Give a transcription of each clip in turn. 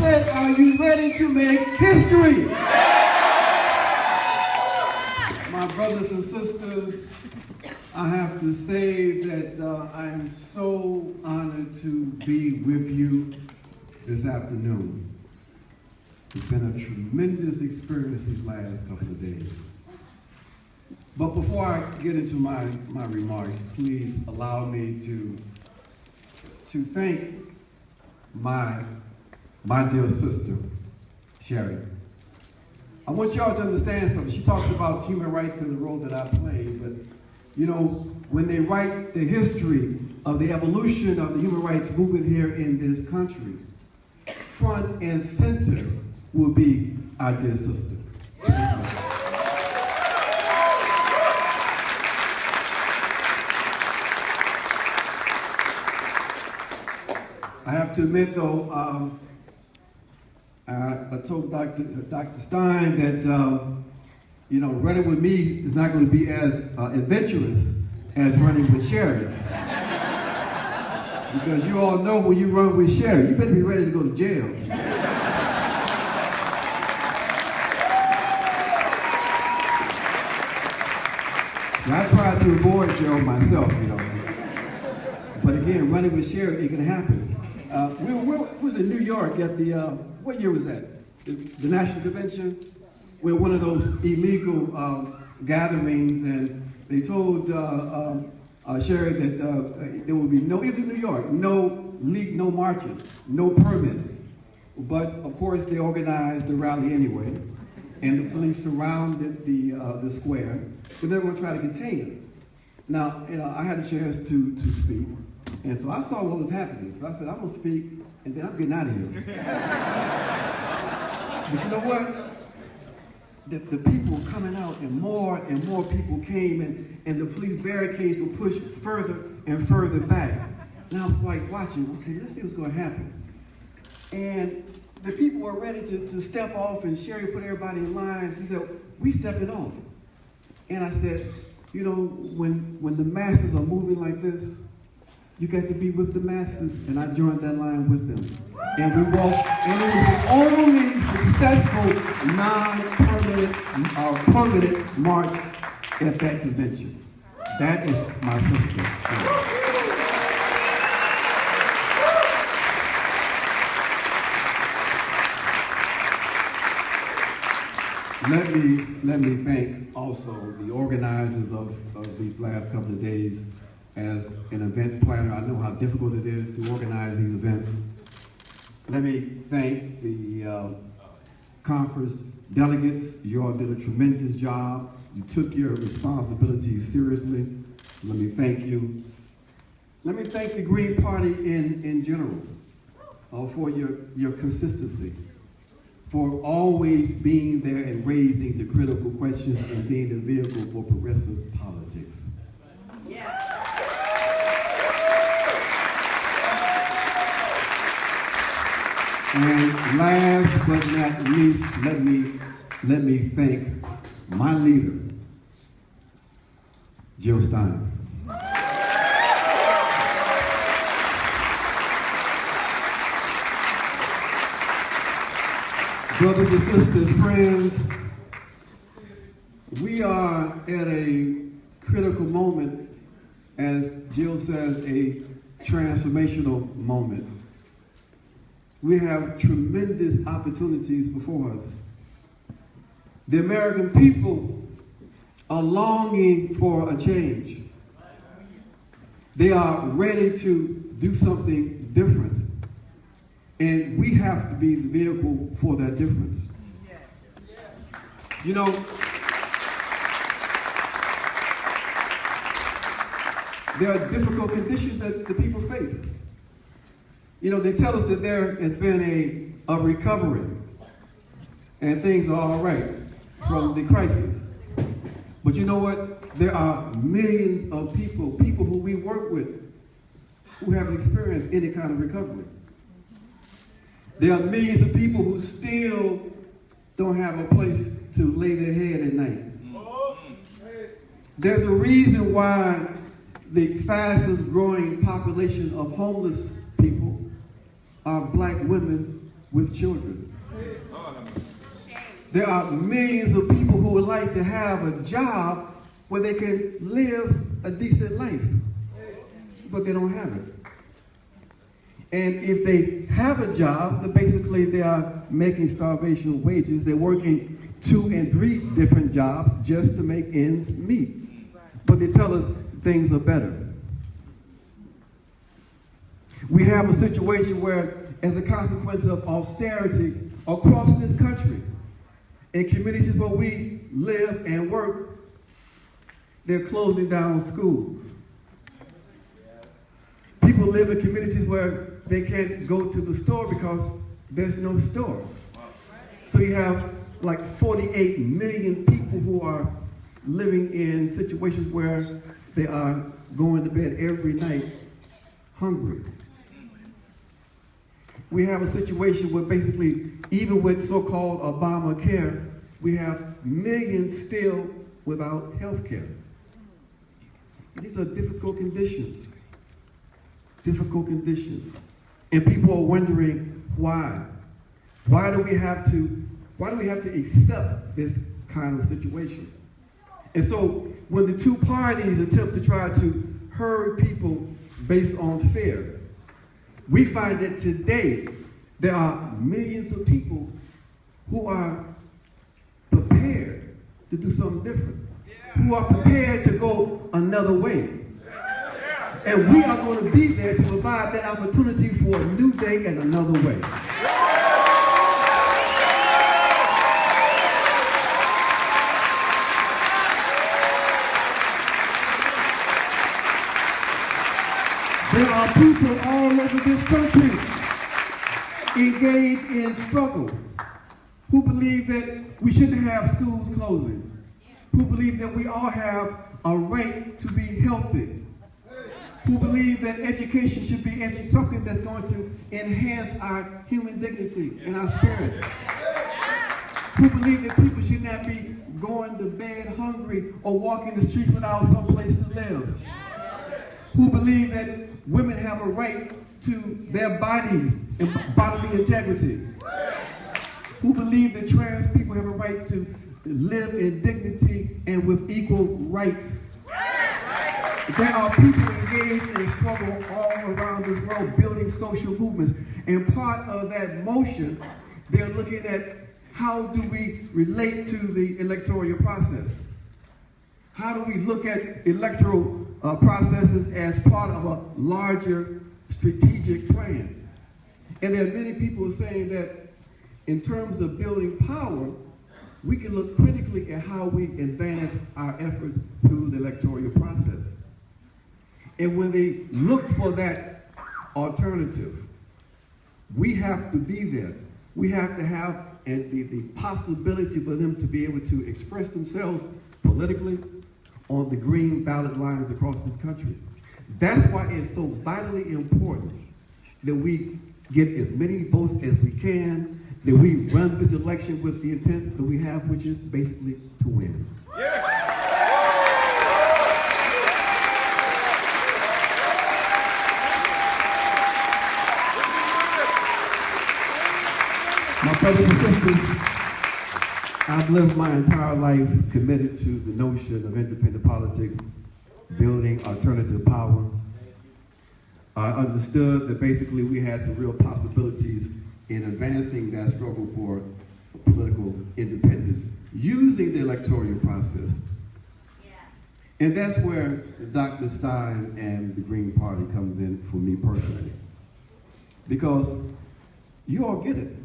said, are you ready to make history? My brothers and sisters, I have to say that I am so honored to be with you this afternoon. It's been a tremendous experience these last couple of days. But before I get into my remarks, please allow me to thank my dear sister, Sherry. I want y'all to understand something. She talks about human rights and the role that I play, but you know, when they write the history of the evolution of the human rights movement here in this country, front and center will be our dear sister. I have to admit, though, I told Dr. Stein that, you know, running with me is not going to be as adventurous as running with Sherry. Because you all know when you run with Sherry, you better be ready to go to jail. So I tried to avoid jail myself, you know. But again, running with Sherry, it can happen. We was in New York at the, what year was that? The National Convention? We're one of those illegal gatherings, and they told Sherry that there would be no, it was in New York, no marches, no permits. But of course they organized the rally anyway, and the police surrounded the square, because they were going to try to contain us. Now, you know, I had a chance to speak, and so I saw what was happening. So I said, I'm going to speak, and then I'm getting out of here. But you know what? The people were coming out, and more people came, and the police barricades were pushed further and further back. And I was like watching, okay, let's see what's going to happen. And the people were ready to step off, and Sherry put everybody in line. She said, we stepping off. And I said, you know, when the masses are moving like this, you got to be with the masses, and I joined that line with them. And we walked, and it was the only successful non-permanent or permanent march at that convention. That is my sister. Let me thank also the organizers of these last couple of days. As an event planner, I know how difficult it is to organize these events. Let me thank the conference delegates. You all did a tremendous job. You took your responsibilities seriously. So let me thank you. Let me thank the Green Party in general for your consistency, for always being there and raising the critical questions and being the vehicle for progressive politics. Yeah. And last but not least, let me thank my leader, DrJillStein. Brothers and sisters, friends, we are at a critical moment, as Jill says, a transformational moment. We have tremendous opportunities before us. The American people are longing for a change. They are ready to do something different. And we have to be the vehicle for that difference. You know, there are difficult conditions that the people face. You know, they tell us that there has been a recovery and things are all right from the crisis. But you know what? There are millions of people who we work with, who haven't experienced any kind of recovery. There are millions of people who still don't have a place to lay their head at night. There's a reason why the fastest growing population of homeless people are black women with children. There are millions of people who would like to have a job where they can live a decent life, but they don't have it. And if they have a job, then basically they are making starvation wages. They're working 2 and 3 different jobs just to make ends meet. But they tell us things are better. We have a situation where, as a consequence of austerity across this country, in communities where we live and work, they're closing down schools. People live in communities where they can't go to the store because there's no store. So you have like 48 million people who are living in situations where they are going to bed every night hungry. We have a situation where basically, even with so-called Obamacare, we have millions still without health care. These are difficult conditions. Difficult conditions. And people are wondering why. Why do we have to accept this kind of situation? And so when the two parties attempt to try to herd people based on fear, we find that today there are millions of people who are prepared to do something different, who are prepared to go another way. And we are going to be there to provide that opportunity for a new day and another way. There are people all over this country engaged in struggle, who believe that we shouldn't have schools closing, who believe that we all have a right to be healthy, who believe that education should be something that's going to enhance our human dignity and our spirits, who believe that people should not be going to bed hungry or walking the streets without some place to live, who believe that women have a right to their bodies and bodily integrity, who believe that trans people have a right to live in dignity and with equal rights. There are people engaged in struggle all around this world building social movements. And part of that motion, they're looking at how do we relate to the electoral process? How do we look at electoral processes as part of a larger strategic plan? And there are many people saying that in terms of building power, we can look critically at how we advance our efforts through the electoral process. And when they look for that alternative, we have to be there. We have to have the possibility for them to be able to express themselves politically on the green ballot lines across this country. That's why it's so vitally important that we get as many votes as we can, that we run this election with the intent that we have, which is basically to win. My brothers and sisters, I've lived my entire life committed to the notion of independent politics, building alternative power. I understood that basically we had some real possibilities in advancing that struggle for political independence using the electoral process. And that's where Dr. Stein and the Green Party comes in for me personally. Because you all get it.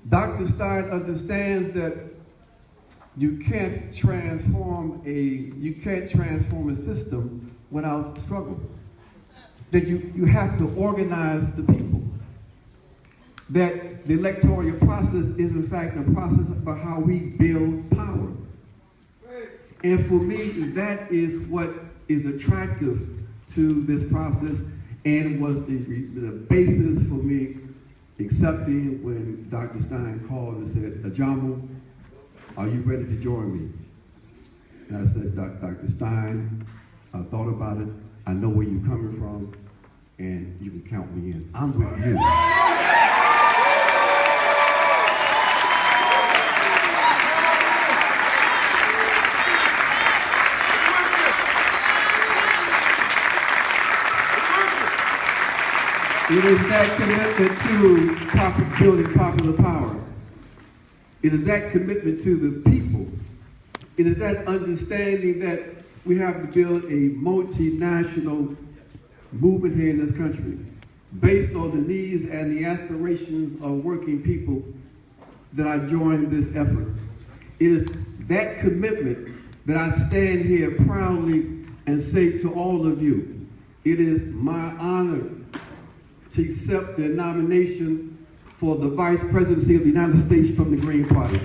Dr. Stein understands that you can't transform a system without struggle. That you have to organize the people. That the electoral process is in fact a process about how we build power. And for me, that is what is attractive to this process and was the basis for me accepting when Dr. Stein called and said, Ajamu, are you ready to join me? And I said, Dr. Stein, I thought about it. I know where you're coming from, and you can count me in. I'm with you. It is that commitment to building popular power. It is that commitment to the people. It is that understanding that we have to build a multinational movement here in this country based on the needs and the aspirations of working people that I joined this effort. It is that commitment that I stand here proudly and say to all of you, it is my honor to accept the nomination for the Vice Presidency of the United States from the Green Party.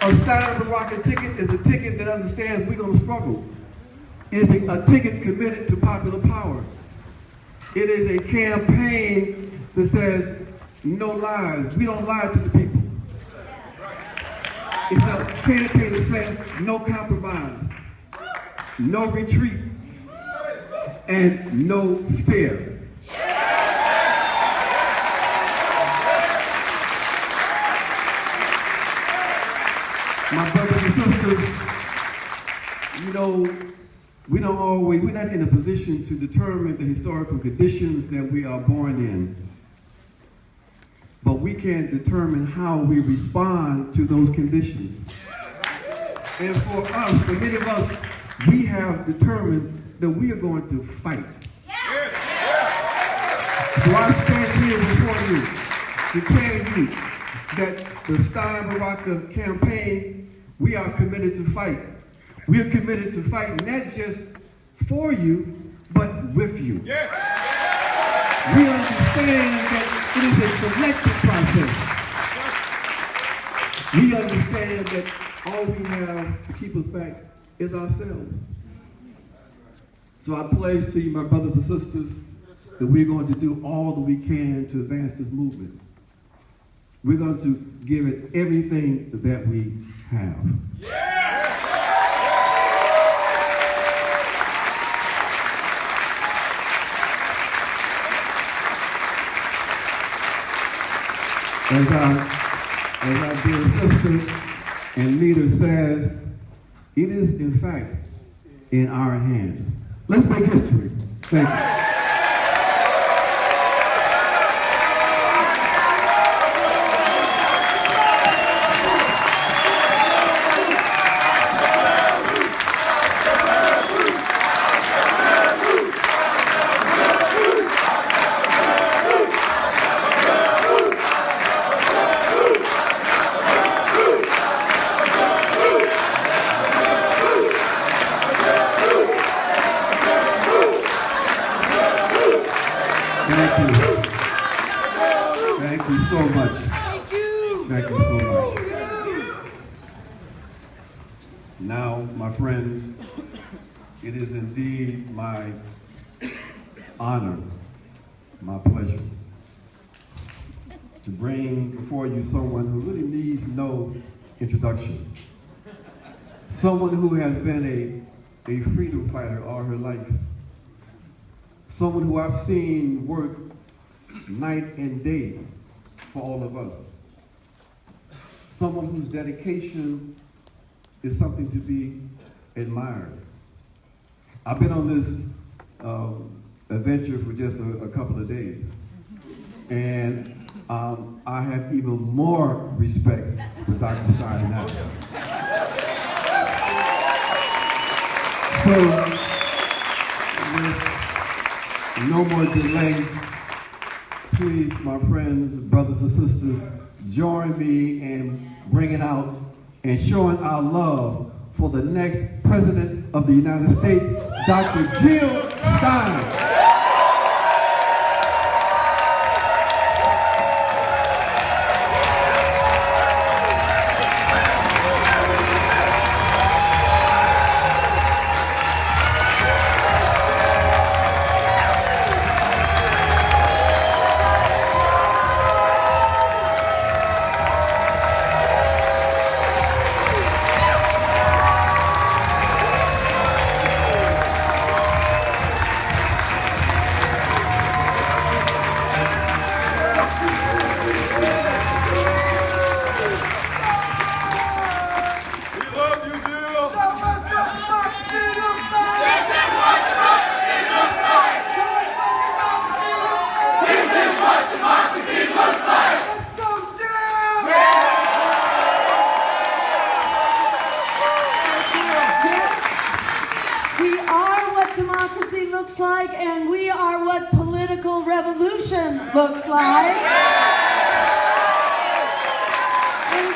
A Stein rocket ticket is a ticket that understands we're going to struggle. It's a ticket committed to popular power. It is a campaign that says no lies. We don't lie to the people. It's a campaign that says no compromise, no retreat, and no fear. My brothers and sisters, you know, we're not in a position to determine the historical conditions that we are born in, but we can determine how we respond to those conditions. And for us, for many of us, we have determined that we are going to fight. So I stand here before you to tell you that the Stein Baraka campaign, we are committed to fight. We are committed to fight not just for you, but with you. We understand that it is a collective process. We understand that all we have to keep us back is ourselves. So I pledge to you, my brothers and sisters, that we're going to do all that we can to advance this movement. We're going to give it everything that we have. As our dear sister and leader says, it is in fact in our hands. Let's make history. Thank you. Thank you so much. Thank you so much. Now, my friends, it is indeed my honor, my pleasure, to bring before you someone who really needs no introduction. Someone who has been a freedom fighter all her life. Someone who I've seen work night and day for all of us. Someone whose dedication is something to be admired. I've been on this adventure for just a couple of days, and I have even more respect for Dr. Stein now. So, with no more delay, please, my friends, brothers and sisters, join me in bringing out and showing our love for the next President of the United States, Dr. Jill Stein. looks like, and we are what political revolution looks like. And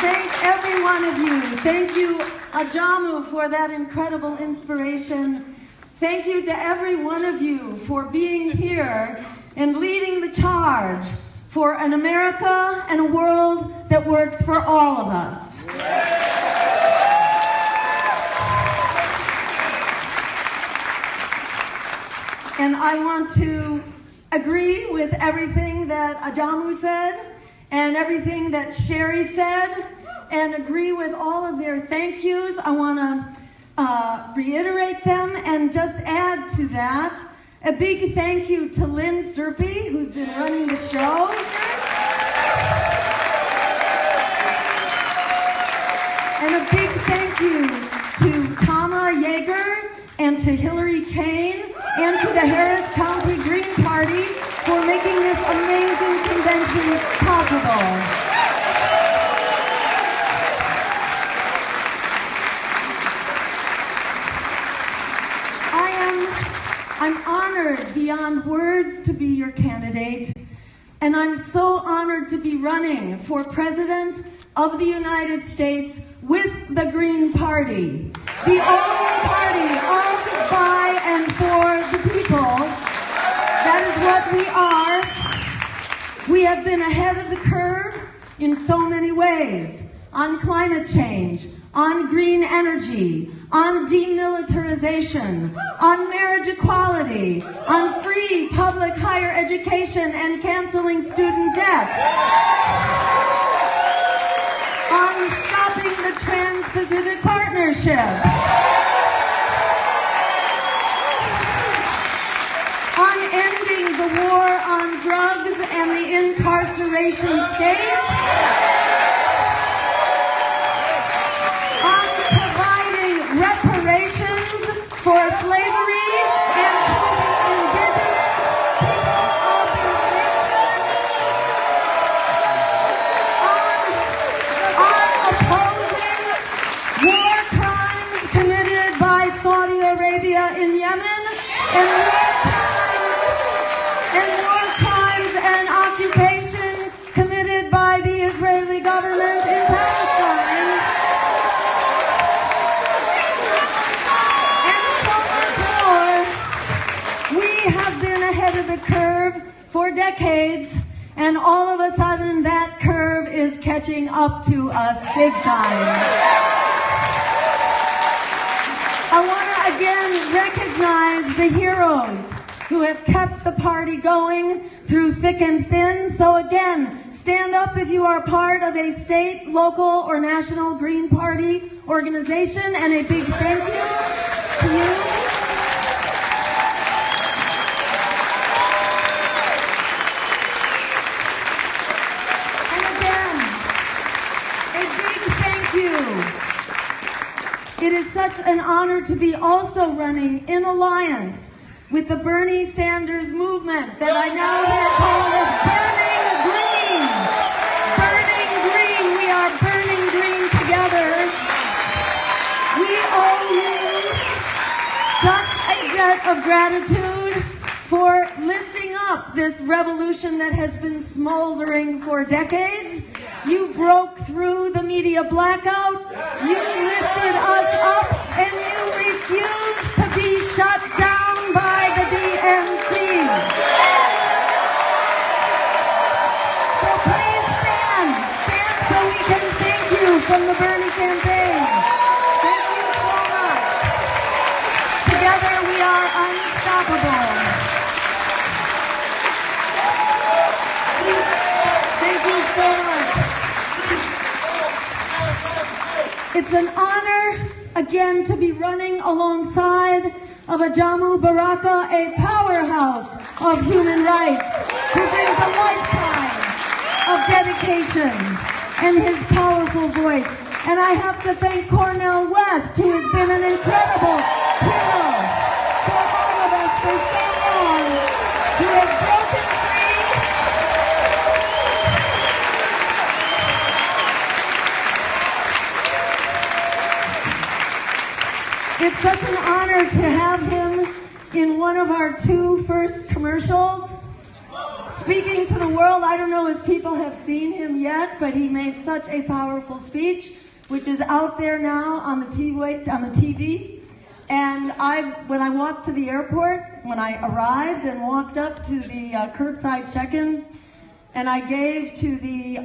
thank every one of you. Thank you, Ajamu, for that incredible inspiration. Thank you to every one of you for being here and leading the charge for an America and a world that works for all of us. And I want to agree with everything that Ajamu said and everything that Sherry said, and agree with all of their thank yous. I want to reiterate them and just add to that a big thank you to Lynn Serpy, who's been running the show. And a big thank you to Tama Yeager and to Hillary Kane and to the Harris County Green Party for making this amazing convention possible. I'm honored beyond words to be your candidate, and I'm so honored to be running for President of the United States with the Green Party, the only party of, by, and for the people. That is what we are. We have been ahead of the curve in so many ways, on climate change, on green energy, on demilitarization, on marriage equality, on free public higher education and canceling student debt, on stopping the Trans-Pacific Partnership, on ending the war on drugs and the incarceration state, on providing reparations for slavery and putting indigenous people of this nation, on opposing war crimes committed by Saudi Arabia in Yemen, and war crimes and occupation committed by the Israeli government in Palestine. And so much more. We have been ahead of the curve for decades, and all of a sudden that curve is catching up to us big time. I want to again recognize the heroes who have kept the party going through thick and thin. So again, stand up if you are part of a state, local, or national Green Party organization, and a big thank you to you. And again, a big thank you. It is such an honor to be also running in alliance with the Bernie Sanders movement that I now hear called as Burning Green. Burning Green. We are burning green together. We owe you such a debt of gratitude for lifting up this revolution that has been smoldering for decades. You broke through the media blackout. You lifted us up, and you refused to be shut down by the DNC. So please stand so we can thank you from the Bernie campaign. Thank you so much. Together we are unstoppable. Thank you so much. It's an honor, again, to be running alongside of Ajamu Baraka, a powerhouse of human rights, who brings a lifetime of dedication and his powerful voice. And I have to thank Cornel West, who has been an incredible hero for all of us for so long, who has broken free. It's such an honor to have him in one of our 2 first commercials, speaking to the world. I don't know if people have seen him yet, but he made such a powerful speech, which is out there now on the TV. And when I walked to the airport, when I arrived and walked up to the curbside check-in, and I gave to the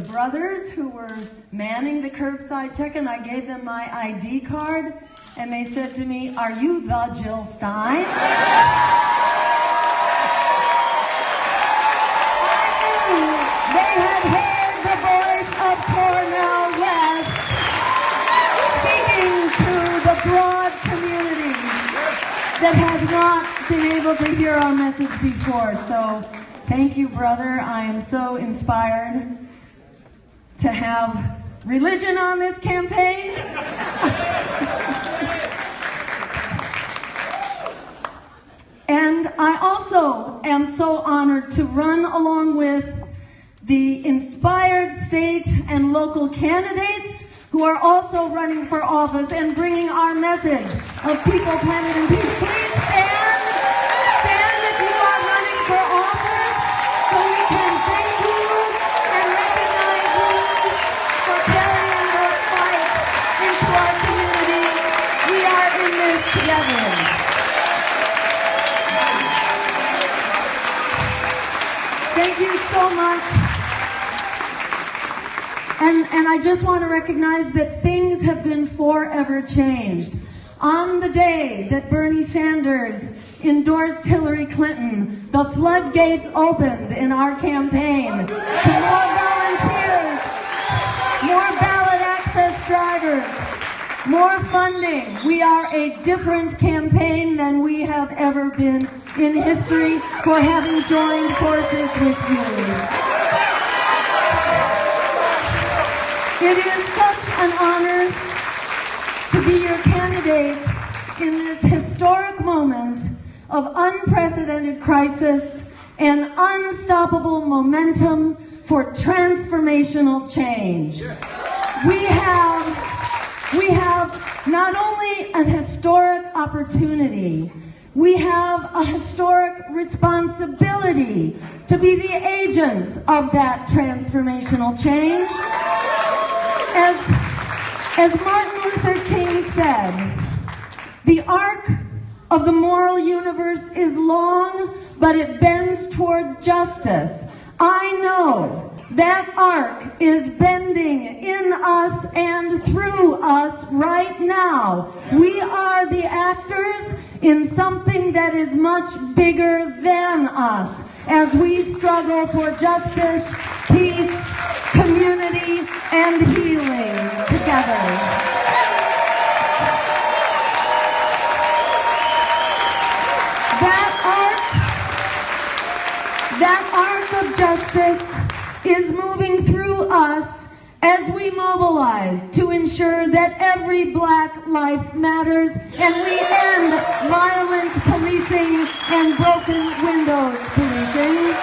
brothers who were manning the curbside check-in, I gave them my ID card, and they said to me, "Are you the Jill Stein?" They had heard the voice of Cornell West speaking to the broad community that has not been able to hear our message before. So thank you, brother. I am so inspired to have religion on this campaign. And I also am so honored to run along with the inspired state and local candidates who are also running for office and bringing our message of people, planet, and peace. Please stand. Stand if you are running for office so we can thank you and recognize you for carrying your fight into our community. We are in this together. Thank you so much. And I just want to recognize that things have been forever changed. On the day that Bernie Sanders endorsed Hillary Clinton, the floodgates opened in our campaign to more volunteers, more ballot access drivers, more funding. We are a different campaign than we have ever been in history for having joined forces with you. It is such an honor to be your candidate in this historic moment of unprecedented crisis and unstoppable momentum for transformational change. We have not only an historic opportunity, we have a historic responsibility to be the agents of that transformational change. As Martin Luther King said, the arc of the moral universe is long, but it bends towards justice. I know that arc is bending in us and through us right now. We are the actors in something that is much bigger than us as we struggle for justice, peace, community, and healing together. That arc of justice is moving through us as we mobilize to ensure that every Black life matters and we end violent policing and broken windows policing.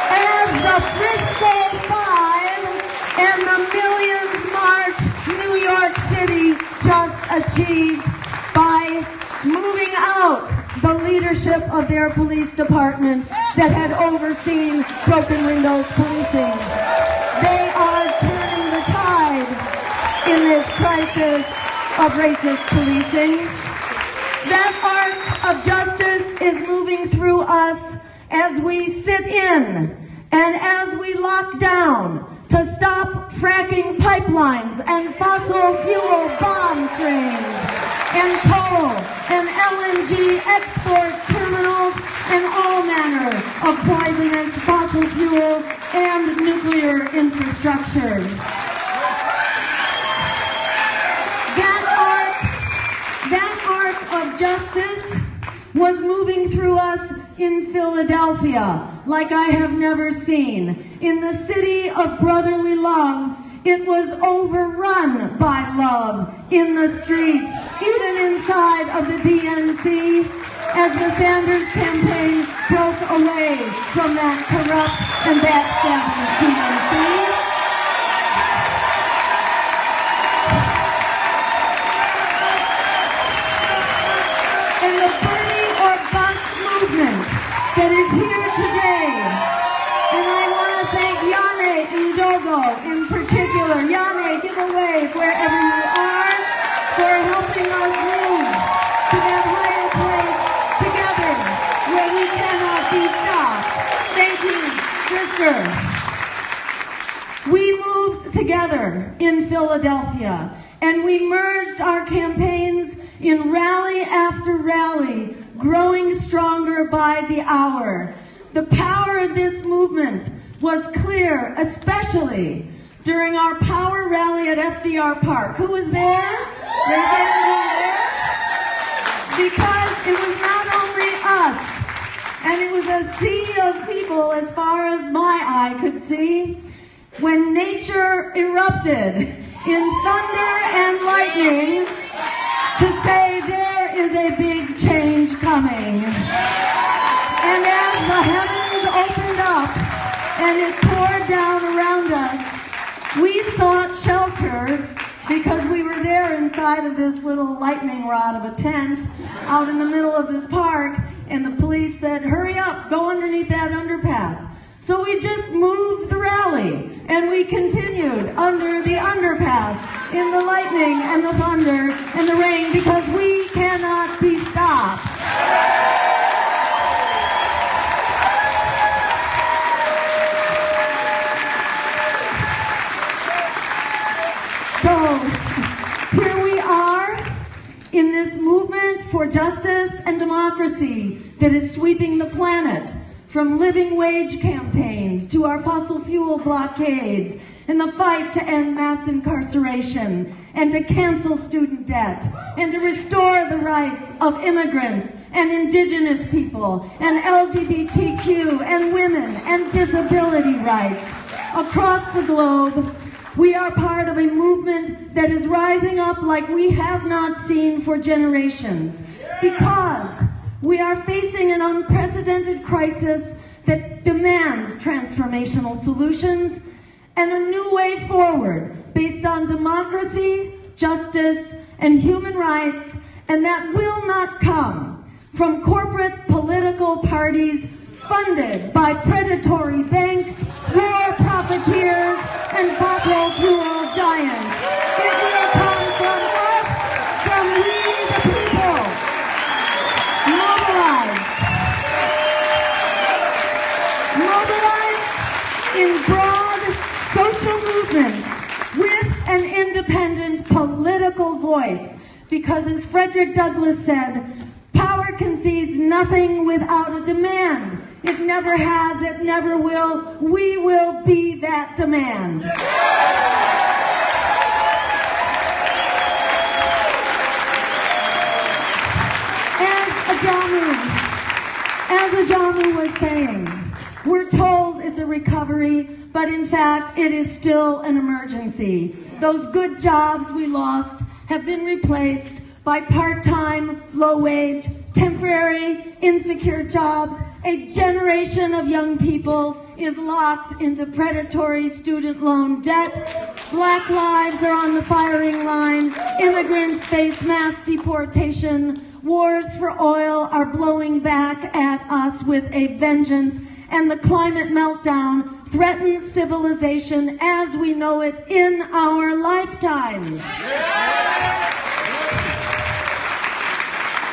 As the Frisco 5 and the Millions March New York City just achieved by moving out the leadership of their police departments that had overseen broken windows policing. They are turning the tide in this crisis of racist policing. That arc of justice is moving through us as we sit in and as we lock down to stop fracking pipelines and fossil fuel bomb trains and coal and LNG export terminals and all manner of poisonous fossil fuel and nuclear infrastructure. That arc of justice was moving through us in Philadelphia like I have never seen. In the city of brotherly love, it was overrun by love in the streets, even inside of the DNC, as the Sanders campaign broke away from that corrupt and backstabbing DNC. And the Bernie in particular. Yame, give a wave wherever you are for helping us move to that higher place together where we cannot be stopped. Thank you, sister. We moved together in Philadelphia, and we merged our campaigns in rally after rally, growing stronger by the hour. The power of this movement was clear, especially during our power rally at FDR Park. Who was there? Raise your hand, who was there? Because it was not only us, and it was a sea of people as far as my eye could see, when nature erupted in thunder and lightning to say there is a big change coming. And as the heavens opened up and it poured down around us, we sought shelter because we were there inside of this little lightning rod of a tent out in the middle of this park, and the police said, hurry up, go underneath that underpass. So we just moved the rally, and we continued under the underpass in the lightning and the thunder and the rain because we cannot be stopped. So here we are in this movement for justice and democracy that is sweeping the planet, from living wage campaigns to our fossil fuel blockades and the fight to end mass incarceration and to cancel student debt and to restore the rights of immigrants and indigenous people and LGBTQ and women and disability rights. Across the globe, we are part of a movement that is rising up like we have not seen for generations, because we are facing an unprecedented crisis that demands transformational solutions and a new way forward based on democracy, justice, and human rights, and that will not come from corporate political parties funded by predatory banks, war profiteers, and fossil fuel giants. It will come from us, from we the people. Mobilize in broad social movements with an independent political voice, because as Frederick Douglass said, power concedes nothing without a demand. It never has, it never will. We will be that demand. As Ajamu was saying, we're told it's a recovery, but in fact it is still an emergency. Those good jobs we lost have been replaced by part-time, low-wage, temporary, insecure jobs. A generation of young people is locked into predatory student loan debt. Black lives are on the firing line. Immigrants face mass deportation. Wars for oil are blowing back at us with a vengeance, and the climate meltdown threatens civilization as we know it in our lifetimes.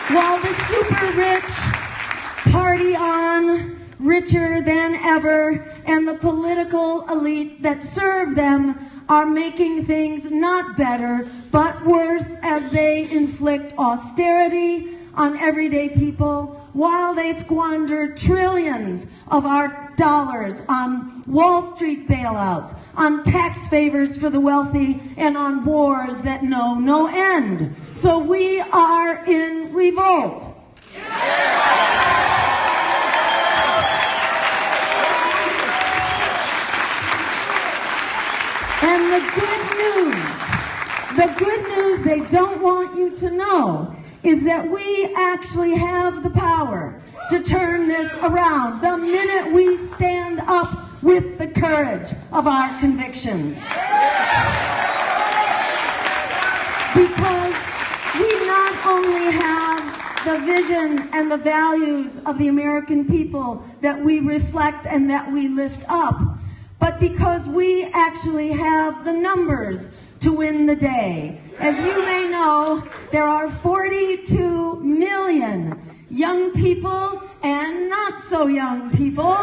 While the super rich party on, richer than ever, and the political elite that serve them are making things not better, but worse as they inflict austerity on everyday people, while they squander trillions of our dollars on Wall Street bailouts, on tax favors for the wealthy, and on wars that know no end. So we are in revolt. And the good news they don't want you to know is that we actually have the power to turn this around the minute we stand up with the courage of our convictions. Because we not only have the vision and the values of the American people that we reflect and that we lift up, but because we actually have the numbers to win the day. As you may know, there are 42 million young people and not so young people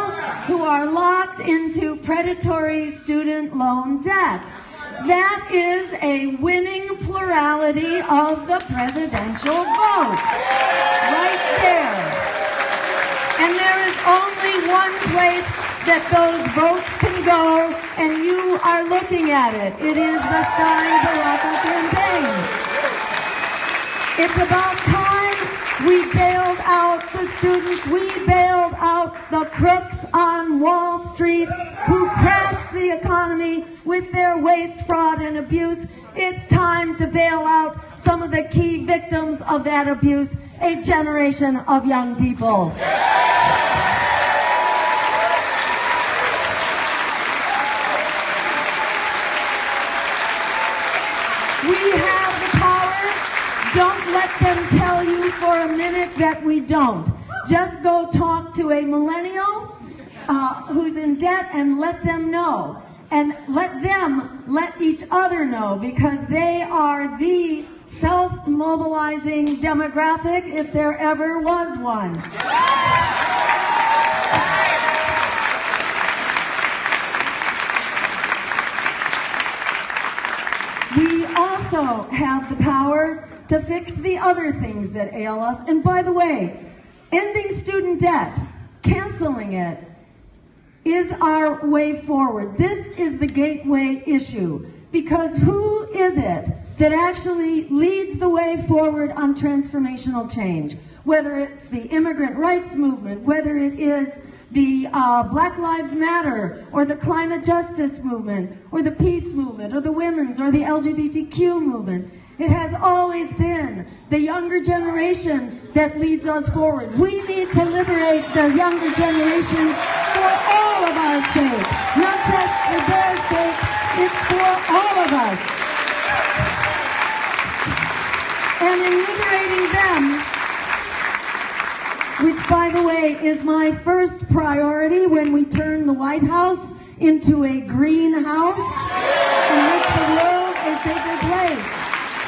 who are locked into predatory student loan debt. That is a winning plurality of the presidential vote. Right there. And there is only one place that those votes can go, and you are looking at it. It is the Stein Baraka campaign. It's about time we bailed out the students. We bailed out the crooks on Wall Street who crashed the economy with their waste, fraud, and abuse. It's time to bail out some of the key victims of that abuse, a generation of young people. We have the power. Don't let them tell you for a minute that we don't. Just go talk to a millennial who's in debt and let them know. And let them let each other know, because they are the self-mobilizing demographic if there ever was one. We also have the power to fix the other things that ail us. And by the way, ending student debt, canceling it, is our way forward. This is the gateway issue, because who is it that actually leads the way forward on transformational change? Whether it's the immigrant rights movement, whether it is the Black Lives Matter, or the climate justice movement, or the peace movement, or the women's, or the LGBTQ movement. It has always been the younger generation that leads us forward. We need to liberate the younger generation for all of our sake, not just for their sake, it's for all of us. And in liberating them, which, by the way, is my first priority when we turn the White House into a green house and make the world a safer place.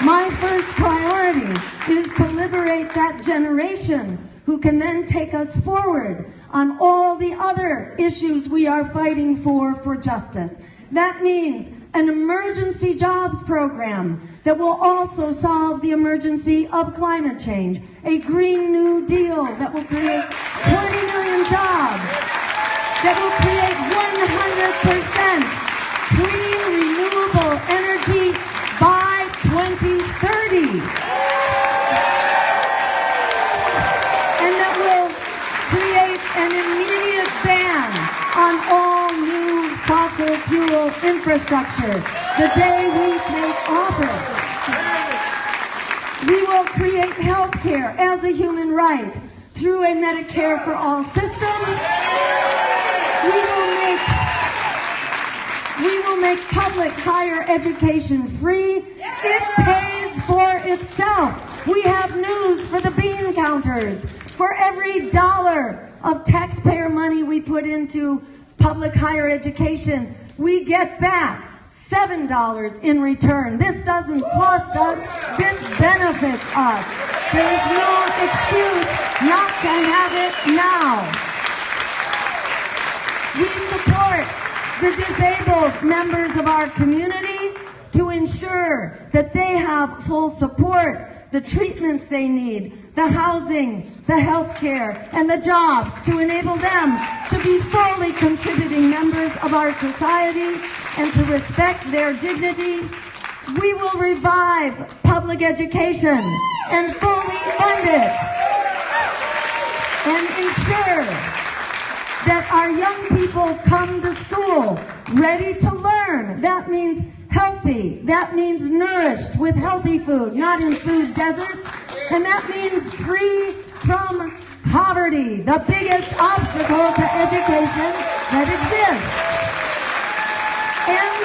My first priority is to liberate that generation who can then take us forward on all the other issues we are fighting for justice. That means an emergency jobs program that will also solve the emergency of climate change, a Green New Deal that will create 20 million jobs, that will create 100% clean, renewable energy by 2030, and that will create an immediate ban on all new fossil fuel infrastructure the day we take office. We will create health care as a human right through a Medicare for all system. We will make public higher education free. It pays for itself. We have news for the bean counters. For every dollar of taxpayer money we put into public higher education, we get back $7 in return. This doesn't cost us, this benefits us. There is no excuse not to have it now. We support the disabled members of our community to ensure that they have full support, the treatments they need, the housing, the health care, and the jobs to enable them to be fully contributing members of our society and to respect their dignity. We will revive public education and fully fund it and ensure that our young people come to school ready to learn. That means healthy. That means nourished with healthy food, not in food deserts. And that means free from poverty, the biggest obstacle to education that exists. And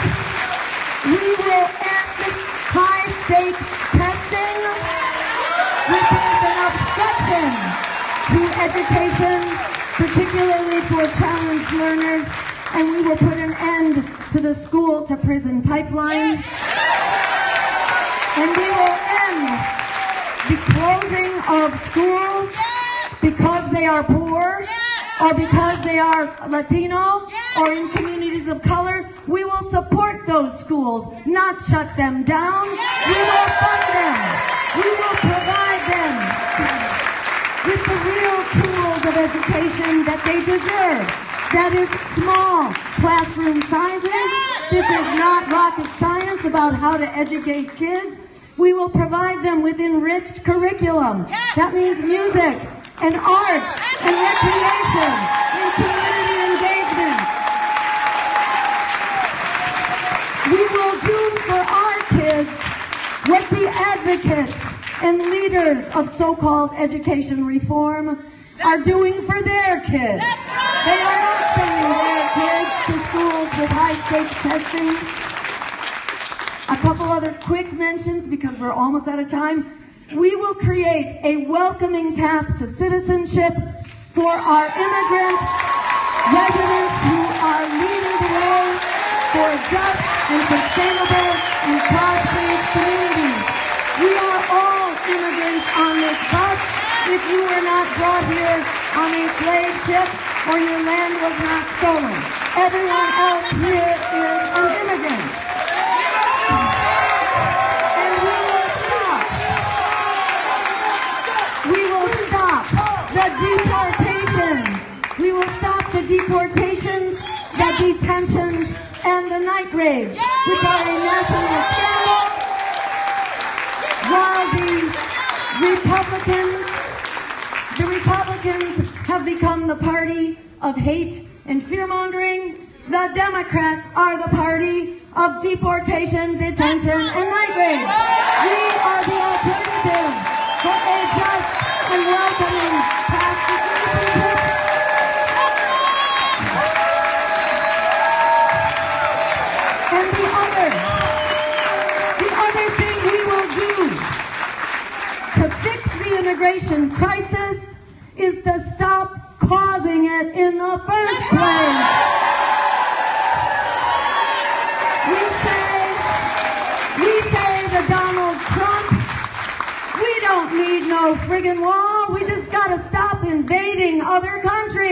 we will end high-stakes testing, which is an obstruction to education, particularly for challenged learners, and we will put an end the school to prison pipeline. And we will end the closing of schools because they are poor or because they are Latino or in communities of color. We will support those schools, not shut them down. We will fund them. We will provide them with the real tools of education that they deserve. That is small classroom sizes. This is not rocket science about how to educate kids. We will provide them with enriched curriculum. That means music and arts and recreation and community engagement. We will do for our kids what the advocates and leaders of so-called education reform are doing for their kids. They are not sending their kids to schools with high-stakes testing. A couple other quick mentions because we're almost out of time. We will create a welcoming path to citizenship for our immigrant residents who are leading the way for just and sustainable and prosperous communities. We are all immigrants on this bus. If you were not brought here on a slave ship or your land was not stolen, everyone else here is an immigrant. And we will stop the deportations. We will stop the deportations, the detentions, and the night raids, which are a national scandal, while the Republicans have become the party of hate and fear-mongering. The Democrats are the party of deportation, detention, and night raids. We are the alternative for a just and welcoming path to citizenship. And the other thing we will do to fix the immigration crisis is to stop causing it in the first place. We say to Donald Trump, we don't need no friggin' wall. We just gotta stop invading other countries.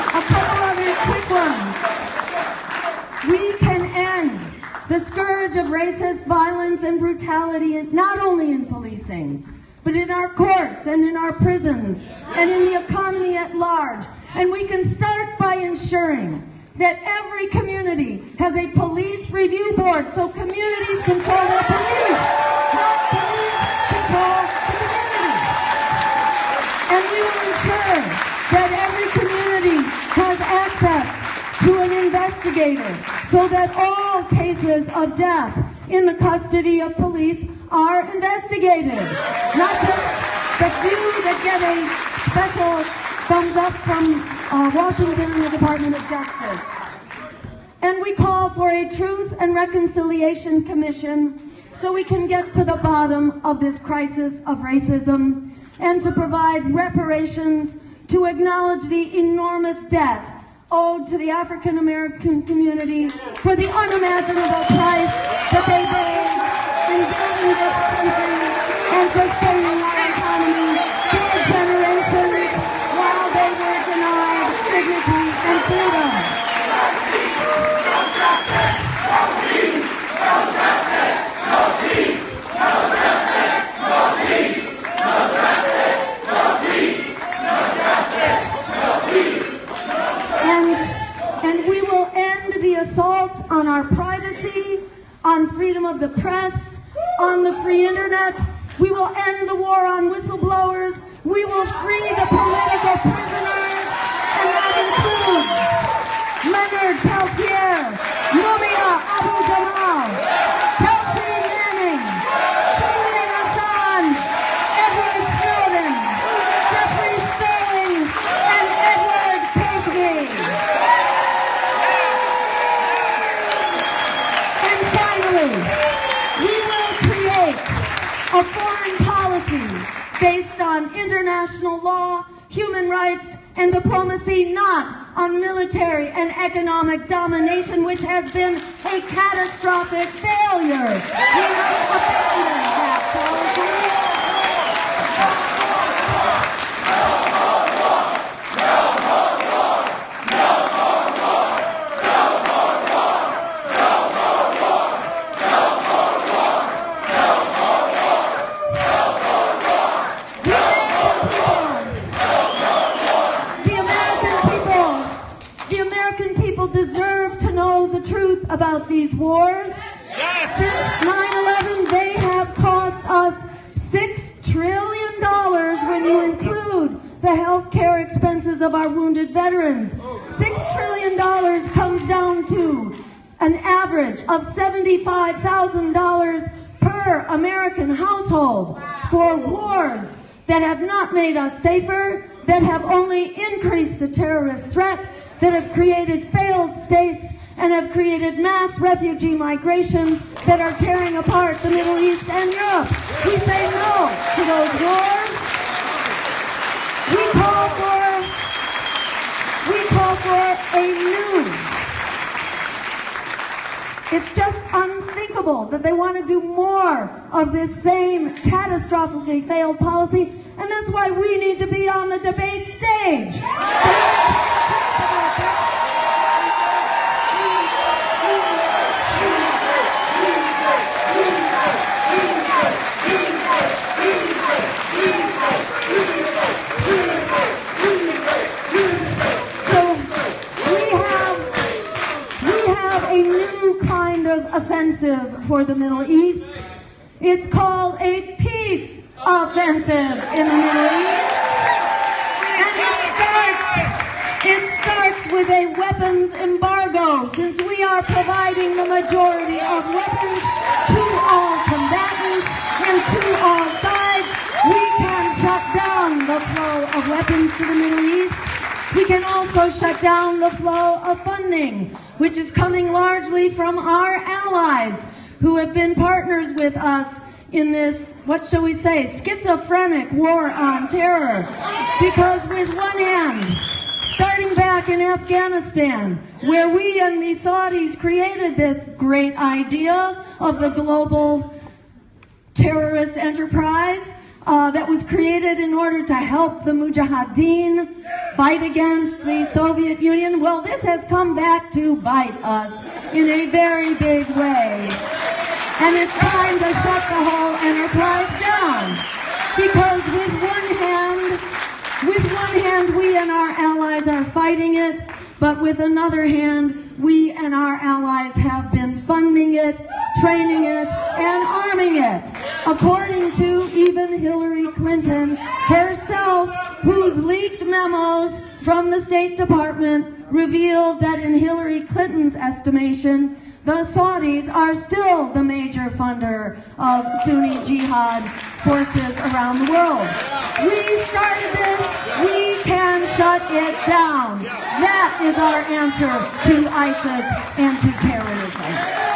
A couple other quick ones. We can end the scourge of racist violence and brutality, not only in policing, but in our courts and in our prisons and in the economy at large. And we can start by ensuring that every community has a police review board so communities control their police, not police control the community. And we will ensure that every community has access to an investigator so that all cases of death in the custody of police are investigated. Not just the few that get a special thumbs up from Washington and the Department of Justice. And we call for a Truth and Reconciliation Commission so we can get to the bottom of this crisis of racism and to provide reparations to acknowledge the enormous debt owed to the African American community for the unimaginable price that they paid in building this country and sustaining our economy for generations while they were denied dignity and freedom. And we will end the assault on our privacy, on freedom of the press, on the free internet. We will end the war on whistleblowers. We will free the political prisoners, and that includes Leonard Peltier, Mumia Abu-Jamal, Chelsea Manning, Julian Assange, Edward Snowden, Jeffrey Sterling, and Edward Pinckney. And finally, we will create a foreign policy on international law, human rights, and diplomacy, not on military and economic domination, which has been a catastrophic failure. We must abandon that policy. About these wars. Yes. Since 9/11, they have cost us $6 trillion when you include the health care expenses of our wounded veterans. $6 trillion comes down to an average of $75,000 per American household for wars that have not made us safer, that have only increased the terrorist threat, that have created failed states, and have created mass refugee migrations that are tearing apart the Middle East and Europe. We say no to those wars. We call for a new. It's just unthinkable that they want to do more of this same catastrophically failed policy, and that's why we need to be on the debate stage. Offensive for the Middle East. It's called a peace offensive in the Middle East. And it starts with a weapons embargo, since we are providing the majority of weapons to all combatants and to all sides. We can shut down the flow of weapons to the Middle East. We can also shut down the flow of funding, which is coming largely from our allies who have been partners with us in this, what shall we say, schizophrenic war on terror. Because with one hand, starting back in Afghanistan, where we and the Saudis created this great idea of the global terrorist enterprise, that was created in order to help the Mujahideen fight against the Soviet Union. Well, this has come back to bite us in a very big way. And it's time to shut the whole enterprise down. Because with one hand, we and our allies are fighting it, but with another hand, we and our allies have been funding it, training it, and arming it. According to even Hillary Clinton herself, whose leaked memos from the State Department revealed that in Hillary Clinton's estimation, the Saudis are still the major funder of Sunni jihad forces around the world. We started this, we can shut it down. That is our answer to ISIS and to terrorism.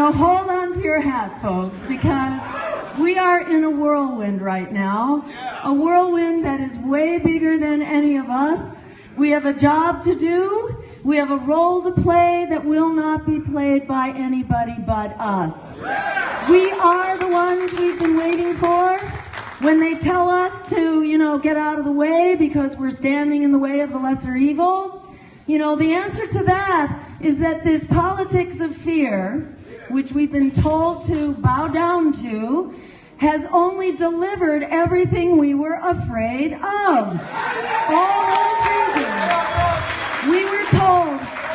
Hold on to your hat, folks, because we are in a whirlwind right now, a whirlwind that is way bigger than any of us. We have a job to do. We have a role to play that will not be played by anybody but us. We are the ones we've been waiting for. When they tell us to, get out of the way because we're standing in the way of the lesser evil, the answer to that is that this politics of fear, which we've been told to bow down to, has only delivered everything we were afraid of. All those reasons. We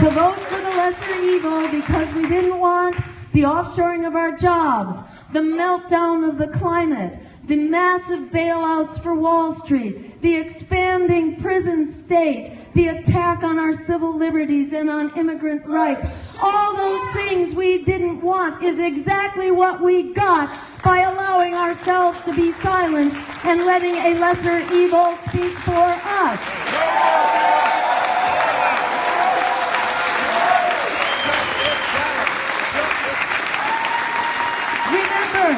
to vote for the lesser evil because we didn't want the offshoring of our jobs, the meltdown of the climate, the massive bailouts for Wall Street, the expanding prison state, the attack on our civil liberties and on immigrant rights. All those things we didn't want is exactly what we got by allowing ourselves to be silenced and letting a lesser evil speak for us. Remember,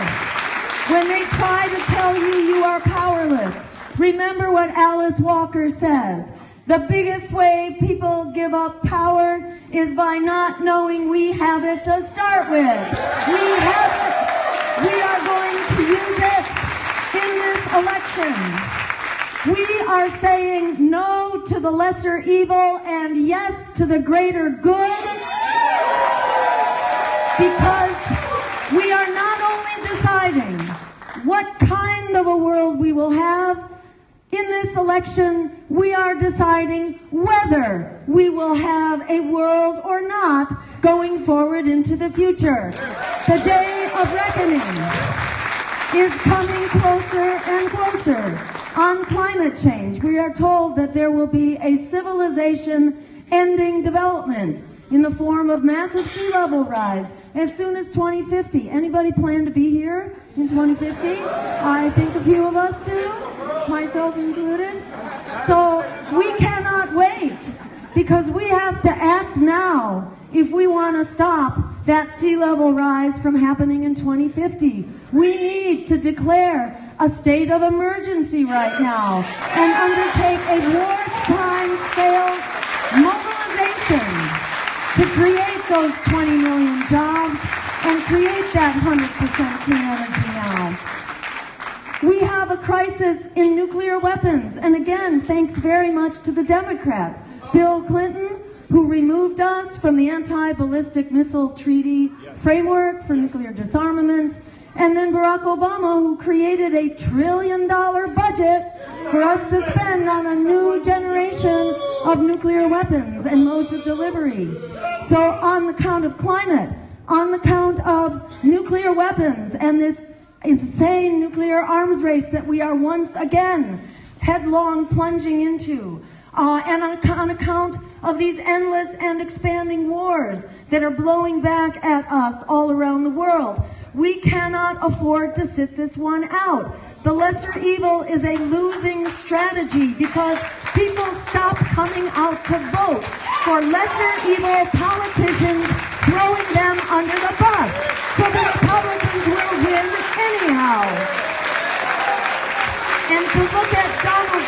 when they try to tell you you are powerless, remember what Alice Walker says. The biggest way people give up power is by not knowing we have it to start with. We have it. We are going to use it in this election. We are saying no to the lesser evil and yes to the greater good, because we are not only deciding what kind of a world we will have in this election, we are deciding whether we will have a world or not going forward into the future. The day of reckoning is coming closer and closer. On climate change, we are told that there will be a civilization-ending development in the form of massive sea level rise as soon as 2050. Anybody plan to be here in 2050? I think a few of us do, myself included. So we cannot wait, because we have to act now if we want to stop that sea level rise from happening in 2050. We need to declare a state of emergency right now and undertake a wartime scale mobilization to create those 20 million jobs and create that 100% clean energy now. We have a crisis in nuclear weapons, and again, thanks very much to the Democrats. Bill Clinton, who removed us from the anti-ballistic missile treaty framework for nuclear disarmament, and then Barack Obama, who created a $1 trillion budget for us to spend on a new generation of nuclear weapons and modes of delivery. So on the count of climate, on the count of nuclear weapons and this insane nuclear arms race that we are once again headlong plunging into, and on account of these endless and expanding wars that are blowing back at us all around the world, we cannot afford to sit this one out. The lesser evil is a losing strategy because people stop coming out to vote for lesser evil politicians throwing them under the bus. So the Republicans will win anyhow. And to look at Donald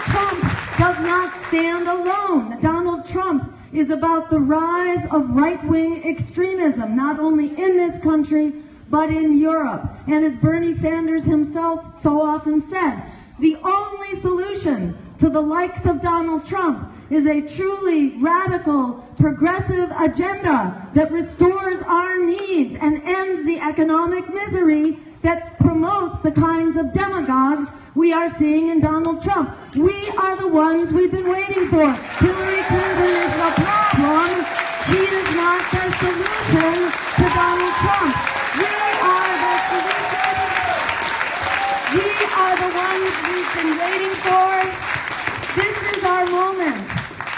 Trump does not stand alone. Donald Trump is about the rise of right-wing extremism, not only in this country, but in Europe. And as Bernie Sanders himself so often said, the only solution to the likes of Donald Trump is a truly radical, progressive agenda that restores our needs and ends the economic misery that promotes the kinds of demagogues we are seeing in Donald Trump. We are the ones we've been waiting for. Hillary Clinton is the problem. She is not the solution to Donald Trump. We are the solution. We are the ones we've been waiting for. This is our moment.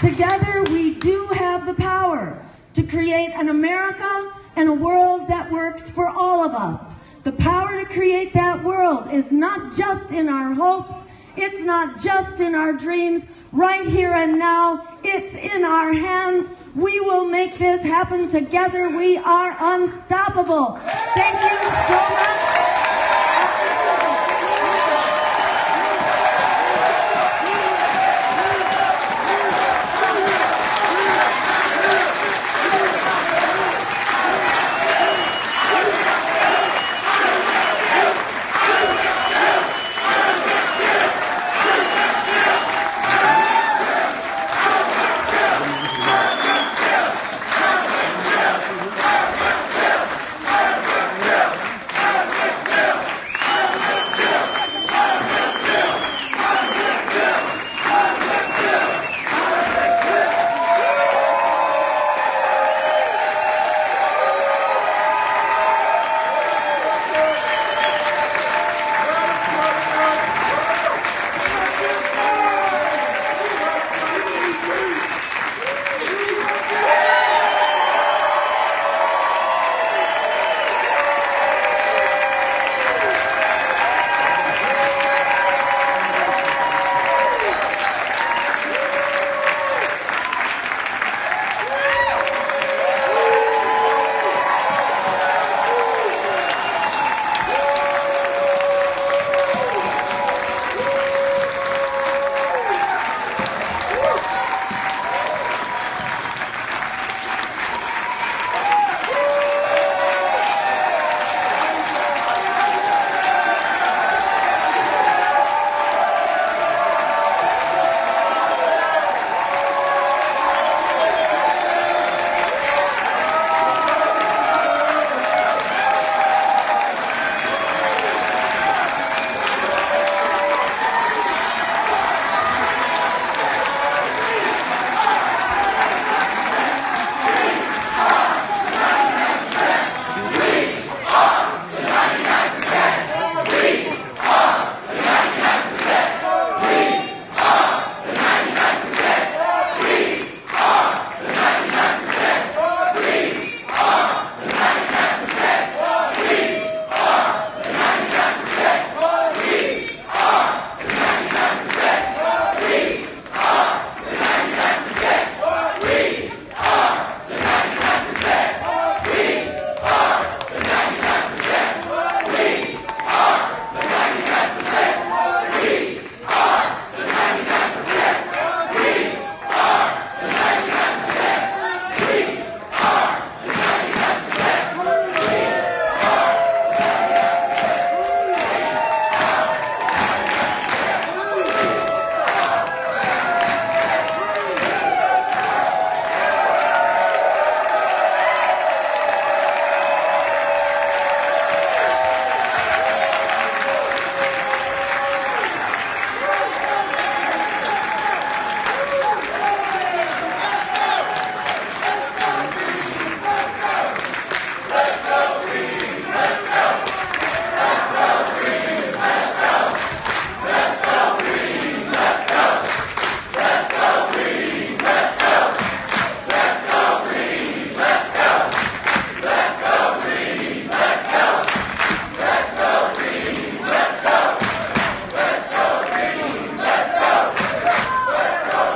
Together we do have the power to create an America and a world that works for all of us. The power to create that world is not just in our hopes, it's not just in our dreams. Right here and now, it's in our hands. We will make this happen together. We are unstoppable. Thank you so much.